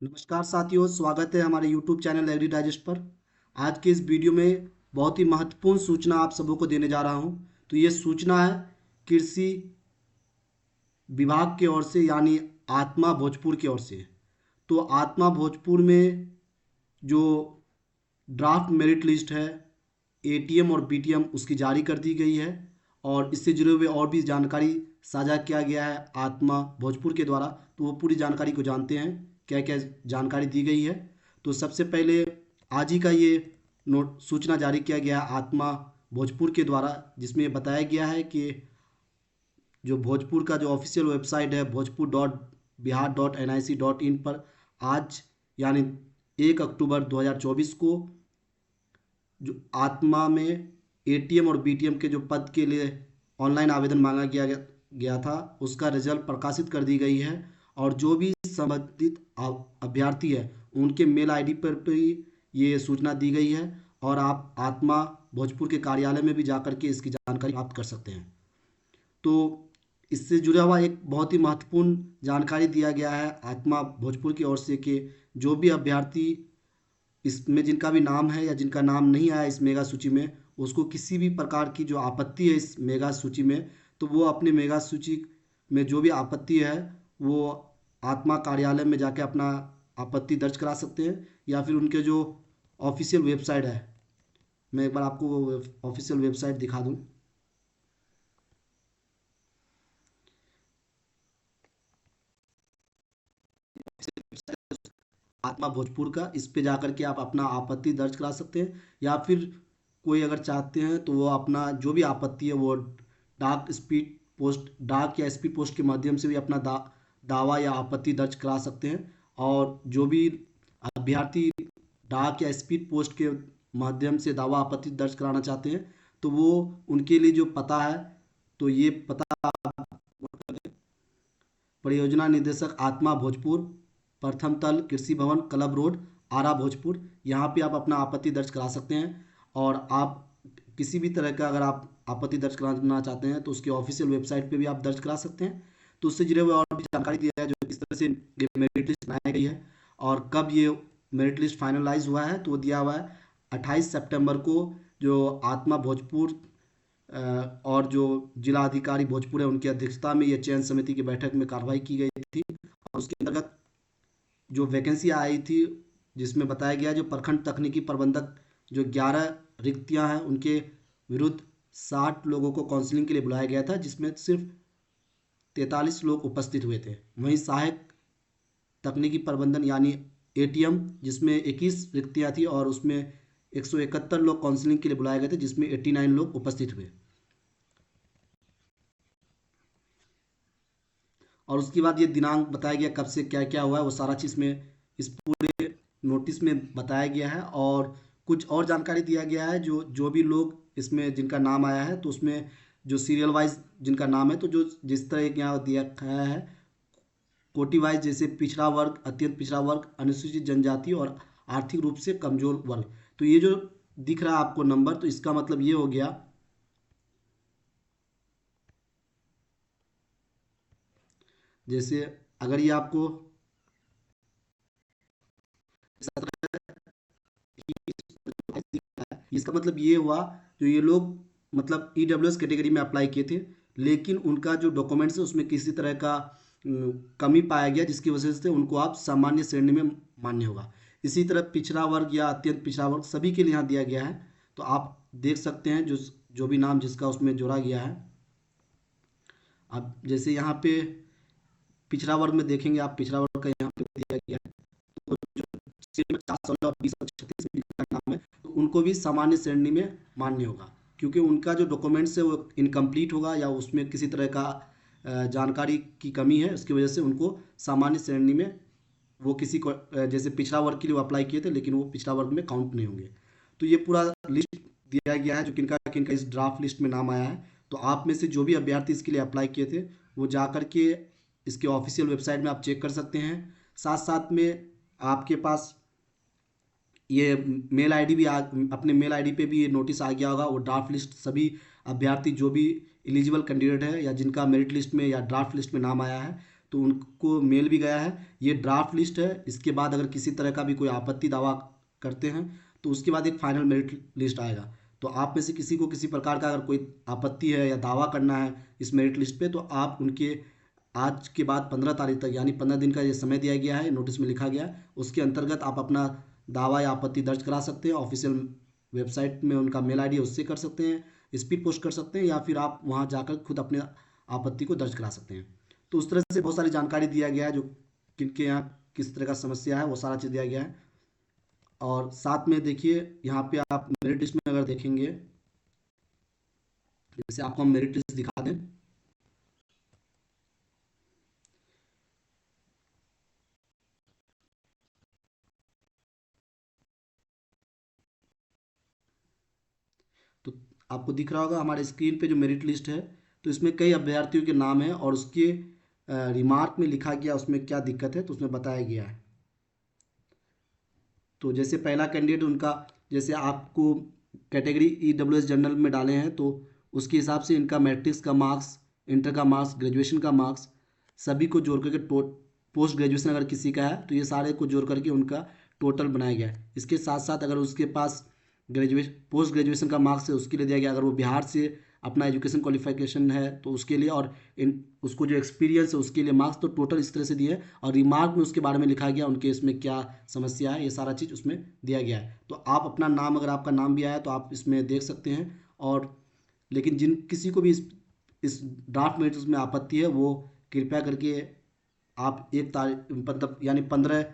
नमस्कार साथियों, स्वागत है हमारे YouTube चैनल एग्री डाइजेस्ट पर। आज के इस वीडियो में बहुत ही महत्वपूर्ण सूचना आप सबों को देने जा रहा हूं। तो ये सूचना है कृषि विभाग की ओर से, यानी आत्मा भोजपुर की ओर से। तो आत्मा भोजपुर में जो ड्राफ्ट मेरिट लिस्ट है, एटीएम और बीटीएम, उसकी जारी कर दी गई है। और इससे जुड़े हुए और भी जानकारी साझा किया गया है आत्मा भोजपुर के द्वारा। तो वो पूरी जानकारी को जानते हैं, क्या क्या जानकारी दी गई है। तो सबसे पहले आज ही का ये नोट सूचना जारी किया गया है आत्मा भोजपुर के द्वारा, जिसमें ये बताया गया है कि जो भोजपुर का जो ऑफिशियल वेबसाइट है bhojpur.bihar.nic.in पर आज यानी 1 अक्टूबर 2024 को जो आत्मा में एटीएम और बीटीएम के जो पद के लिए ऑनलाइन आवेदन मांगा गया था, उसका रिजल्ट प्रकाशित कर दी गई है। और जो भी संबंधित अभ्यर्थी है, उनके मेल आईडी पर भी ये सूचना दी गई है। और आप आत्मा भोजपुर के कार्यालय में भी जाकर के इसकी जानकारी प्राप्त कर सकते हैं। तो इससे जुड़ा हुआ एक बहुत ही महत्वपूर्ण जानकारी दिया गया है आत्मा भोजपुर की ओर से कि जो भी अभ्यर्थी इसमें जिनका भी नाम है या जिनका नाम नहीं आया इस मेगा सूची में, उसको किसी भी प्रकार की जो आपत्ति है इस मेगा सूची में, तो वो अपने मेगा सूची में जो भी आपत्ति है वो आत्मा कार्यालय में जाके अपना आपत्ति दर्ज करा सकते हैं। या फिर उनके जो ऑफिशियल वेबसाइट है, मैं एक बार आपको ऑफिशियल वेबसाइट दिखा दूं। आत्मा भोजपुर का, इस पे जाकर के आप अपना आपत्ति दर्ज करा सकते हैं। या फिर कोई अगर चाहते हैं तो वो अपना जो भी आपत्ति है वो डाक या स्पीड पोस्ट के माध्यम से भी अपना दावा या आपत्ति दर्ज करा सकते हैं। और जो भी अभ्यर्थी डाक या स्पीड पोस्ट के माध्यम से दावा आपत्ति दर्ज कराना चाहते हैं, तो वो उनके लिए जो पता है, तो ये पता परियोजना निदेशक आत्मा भोजपुर, प्रथम तल कृषि भवन, क्लब रोड, आरा भोजपुर, यहाँ पे आप अपना आपत्ति दर्ज करा सकते हैं। और आप किसी भी तरह का अगर आप आपत्ति दर्ज कराना चाहते हैं तो उसके ऑफिशियल वेबसाइट पे भी आप दर्ज करा सकते हैं। तो उससे जुड़े हुए और भी जानकारी दिया है, जो किस तरह से ये मेरिट लिस्ट बनाई गई है और कब ये मेरिट लिस्ट फाइनलाइज हुआ है। तो वो दिया हुआ है 28 सितंबर को, जो आत्मा भोजपुर और जो जिला अधिकारी भोजपुर है उनकी अध्यक्षता में ये चयन समिति की बैठक में कार्रवाई की गई थी। और उसके अंतर्गत जो वैकेंसी आई थी, जिसमें बताया गया जो प्रखंड तकनीकी प्रबंधक जो 11 रिक्तियां हैं, उनके विरुद्ध 60 लोगों को काउंसलिंग के लिए बुलाया गया था, जिसमें सिर्फ 43 लोग उपस्थित हुए थे। वहीं सहायक तकनीकी प्रबंधन यानी एटीएम, जिसमें 21 रिक्तियां थी और उसमें 171 लोग काउंसलिंग के लिए बुलाए गए थे, जिसमें 89 लोग उपस्थित हुए। और उसके बाद ये दिनांक बताया गया कब से क्या क्या हुआ है, वो सारा चीज़ में इस पूरे नोटिस में बताया गया है। और कुछ और जानकारी दिया गया है, जो जो भी लोग इसमें जिनका नाम आया है, तो उसमें जो सीरियल वाइज जिनका नाम है, तो जो जिस तरह एक यहाँ दिया गया है कोटि वाइज, जैसे पिछड़ा वर्ग, अत्यंत पिछड़ा वर्ग, अनुसूचित जनजाति और आर्थिक रूप से कमजोर वर्ग। तो ये जो दिख रहा है आपको नंबर, तो इसका मतलब ये हो गया, जैसे अगर ये आपको इसका मतलब ये हुआ, जो ये लोग मतलब ईडब्ल्यूएस कैटेगरी में अप्लाई किए थे, लेकिन उनका जो डॉक्यूमेंट्स है उसमें किसी तरह का कमी पाया गया, जिसकी वजह से उनको आप सामान्य श्रेणी में मान्य होगा। इसी तरह पिछड़ा वर्ग या अत्यंत पिछड़ा वर्ग सभी के लिए यहाँ दिया गया है। तो आप देख सकते हैं जो जो भी नाम जिसका उसमें जोड़ा गया है। अब जैसे यहाँ पे पिछड़ा वर्ग में देखेंगे आप, पिछड़ा वर्ग का यहाँ पे दिया गया है, तो जो सिर्फ 50 और 20 का नाम है, तो उनको भी सामान्य श्रेणी में मान्य होगा, क्योंकि उनका जो डॉक्यूमेंट्स है वो इनकम्प्लीट होगा या उसमें किसी तरह का जानकारी की कमी है, उसकी वजह से उनको सामान्य श्रेणी में वो किसी को जैसे पिछड़ा वर्ग के लिए वो अप्लाई किए थे, लेकिन वो पिछड़ा वर्ग में काउंट नहीं होंगे। तो ये पूरा लिस्ट दिया गया है जो किनका किनका इस ड्राफ्ट लिस्ट में नाम आया है। तो आप में से जो भी अभ्यर्थी इसके लिए अप्लाई किए थे, वो जा कर के इसके ऑफिशियल वेबसाइट में आप चेक कर सकते हैं। साथ साथ में आपके पास ये मेल आईडी भी अपने मेल आईडी पे भी ये नोटिस आ गया होगा। वो ड्राफ्ट लिस्ट सभी अभ्यर्थी जो भी एलिजिबल कैंडिडेट है या जिनका मेरिट लिस्ट में या ड्राफ्ट लिस्ट में नाम आया है, तो उनको मेल भी गया है। ये ड्राफ्ट लिस्ट है, इसके बाद अगर किसी तरह का भी कोई आपत्ति दावा करते हैं तो उसके बाद एक फाइनल मेरिट लिस्ट आएगा। तो आप में से किसी को किसी प्रकार का अगर कोई आपत्ति है या दावा करना है इस मेरिट लिस्ट पे, तो आप उनके आज के बाद 15 तारीख तक, यानी 15 दिन का ये समय दिया गया है, नोटिस में लिखा गया है, उसके अंतर्गत आप अपना दावा या आपत्ति दर्ज करा सकते हैं। ऑफिशियल वेबसाइट में उनका मेल आईडी है, उससे कर सकते हैं, स्पीड पोस्ट कर सकते हैं, या फिर आप वहाँ जाकर खुद अपने आपत्ति को दर्ज करा सकते हैं। तो उस तरह से बहुत सारी जानकारी दिया गया है, जो किनके यहाँ किस तरह का समस्या है वो सारा चीज़ दिया गया है। और साथ में देखिए यहाँ पे आप मेरिट लिस्ट में अगर देखेंगे, जैसे आपको हम मेरिट लिस्ट दिखा दें, तो आपको दिख रहा होगा हमारे स्क्रीन पे जो मेरिट लिस्ट है। तो इसमें कई अभ्यर्थियों के नाम हैं और उसके रिमार्क में लिखा गया उसमें क्या दिक्कत है, तो उसमें बताया गया है। तो जैसे पहला कैंडिडेट उनका, जैसे आपको कैटेगरी EWS जनरल में डाले हैं, तो उसके हिसाब से इनका मैट्रिक्स का मार्क्स, इंटर का मार्क्स, ग्रेजुएशन का मार्क्स सभी को जोड़ करके पोस्ट ग्रेजुएशन अगर किसी का है तो ये सारे को जोड़ करके उनका टोटल बनाया गया है। इसके साथ साथ अगर उसके पास पोस्ट ग्रेजुएशन का मार्क्स है उसके लिए दिया गया, अगर वो बिहार से अपना एजुकेशन क्वालिफिकेशन है तो उसके लिए, और उसको जो एक्सपीरियंस है उसके लिए मार्क्स, तो टोटल इस तरह से दिए। और रिमार्क में उसके बारे में लिखा गया, उनके इसमें क्या समस्या है, ये सारा चीज़ उसमें दिया गया है। तो आप अपना नाम, अगर आपका नाम भी आया तो आप इसमें देख सकते हैं। और लेकिन जिन किसी को भी इस ड्राफ्ट मेरिट में आपत्ति है वो कृपया करके आप 1 तारीख मतलब यानी 15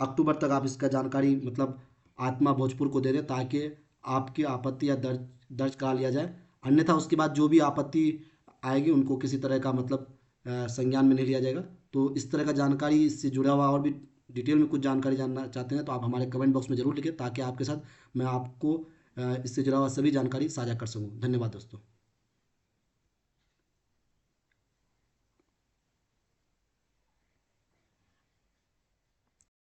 अक्टूबर तक आप इसका जानकारी मतलब आत्मा भोजपुर को दे दें, ताकि आपकी आपत्ति या दर्ज करा लिया जाए। अन्यथा उसके बाद जो भी आपत्ति आएगी उनको किसी तरह का मतलब संज्ञान में नहीं लिया जाएगा। तो इस तरह का जानकारी, इससे जुड़ा हुआ और भी डिटेल में कुछ जानकारी जानना चाहते हैं तो आप हमारे कमेंट बॉक्स में ज़रूर लिखें, ताकि आपके साथ मैं आपको इससे जुड़ा हुआ सभी जानकारी साझा कर सकूँ। धन्यवाद दोस्तों।